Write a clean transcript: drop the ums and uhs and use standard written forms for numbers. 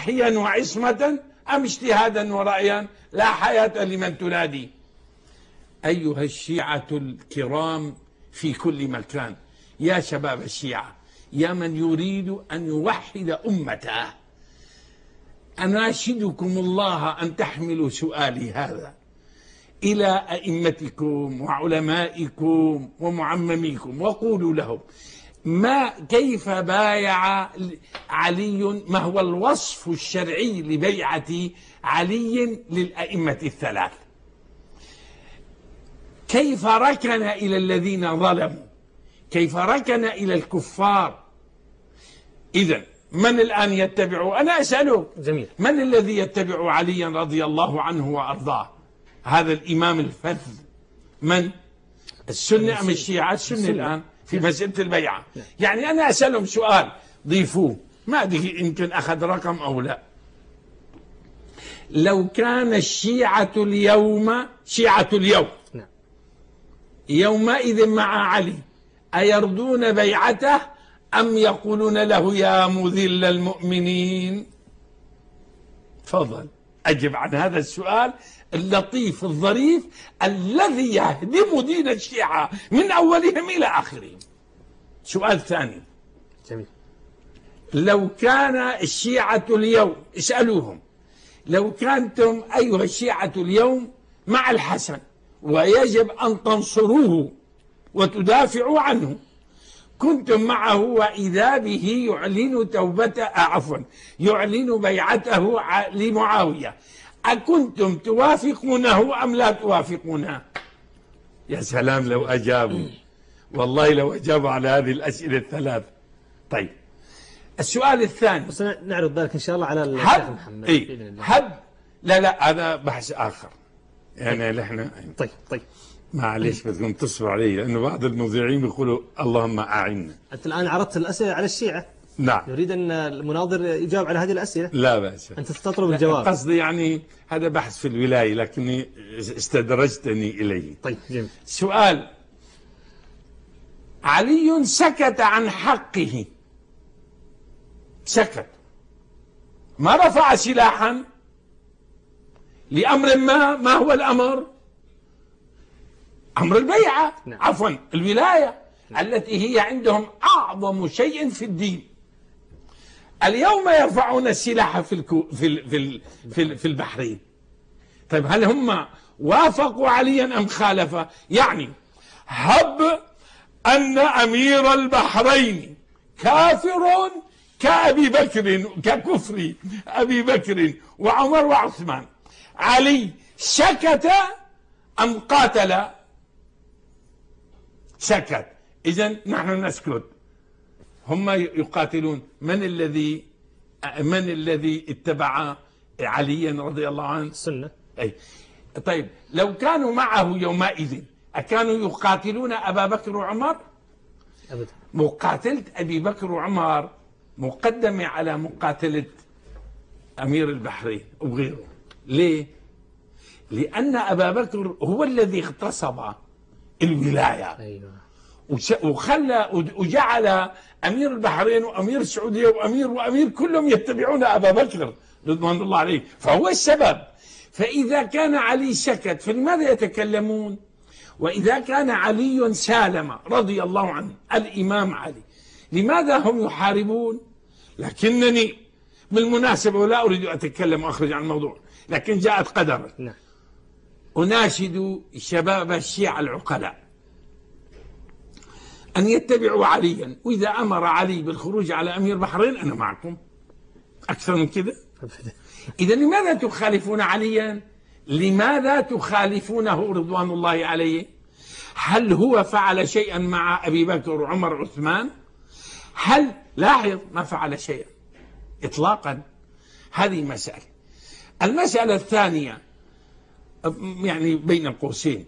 وحيا وعصمة أم اجتهادا ورأيا؟ لا حياة لمن تنادي. أيها الشيعة الكرام في كل مكان، يا شباب الشيعة، يا من يريد أن يوحد أمته، أناشدكم الله أن تحملوا سؤالي هذا إلى أئمتكم وعلمائكم ومعمميكم، وقولوا لهم كيف بايع علي، ما هو الوصف الشرعي لبيعة علي للأئمة الثلاث؟ كيف ركن إلى الذين ظلموا؟ كيف ركن إلى الكفار؟ إذن من الآن يتبع؟ أنا أسأله جميل. من الذي يتبع عليا رضي الله عنه وأرضاه؟ هذا الإمام الفذ من؟ السنة أم الشيعة؟ السنة الآن في مسألة البيعة. يعني أنا أسألهم سؤال، ضيفوه، ما أدري يمكن أخذ رقم أو لا. لو كان الشيعة اليوم، شيعة اليوم يومئذ مع علي، أيرضون بيعته أم يقولون له يا مذل المؤمنين؟ تفضل أجب عن هذا السؤال اللطيف الظريف الذي يهدم دين الشيعة من أولهم إلى آخرهم. سؤال ثاني، جميل. لو كان الشيعة اليوم، اسألوهم، لو كنتم أيها الشيعة اليوم مع الحسن ويجب أن تنصروه وتدافعوا عنه، كنتم معه وإذا به يعلن توبته، يعلن بيعته لمعاوية، أكنتم توافقونه أم لا توافقونه؟ يا سلام لو أجابوا، والله لو أجابوا على هذه الأسئلة الثلاث. طيب السؤال الثاني، بس نعرض ذلك إن شاء الله على الشيخ محمد. لا هذا بحث آخر يعني احنا. طيب معليش بدكم تصبروا علي، لأنه بعض المذيعين بيقولوا اللهم أعنا. أنت الآن عرضت الأسئلة على الشيعة. نعم. نريد أن المناظر يجاوب على هذه الأسئلة. لا بأس. أنت تستطرب الجواب. قصدي يعني هذا بحث في الولاية لكني استدرجتني إليه. طيب جميل. سؤال، علي سكت عن حقه، سكت، ما رفع سلاحا لأمر ما هو الأمر؟ أمر البيعة. نعم. عفوا الولاية. نعم. التي هي عندهم أعظم شيء في الدين. اليوم يرفعون السلاح في البحرين. طيب هل هم وافقوا عليا أم خالفه؟ يعني هب أن أمير البحرين كافر كأبي بكر، ككفر أبي بكر وعمر وعثمان، علي سكت أم قاتل؟ سكت. إذن نحن نسكت، هم يقاتلون. من الذي اتبع عليا رضي الله عنه؟ السنة. أي. طيب لو كانوا معه يومئذ أكانوا يقاتلون أبا بكر وعمر؟ أبدا. مقاتلة أبي بكر وعمر مقدمة على مقاتلة أمير البحرين وغيره. ليه؟ لأن أبا بكر هو الذي اغتصب الولاية. أيوة. وخلى وجعل أمير البحرين وأمير السعودية وأمير كلهم يتبعون أبا بكر رضوان الله عليه، فهو السبب. فإذا كان علي سكت فلماذا يتكلمون؟ وإذا كان علي سالم رضي الله عنه الإمام علي، لماذا هم يحاربون؟ لكنني بالمناسبة، ولا أريد أن أتكلم وأخرج عن الموضوع، لكن جاءت قدرا. أناشد شباب الشيعة العقلاء أن يتبعوا عليا، وإذا أمر علي بالخروج على أمير بحرين أنا معكم. أكثر من كده؟ إذا لماذا تخالفون عليا؟ لماذا تخالفونه رضوان الله عليه؟ هل هو فعل شيئا مع أبي بكر وعمر وعثمان؟ هل لاحظ ما فعل شيئا إطلاقا. هذه مسألة. المسألة الثانية يعني بين قوسين،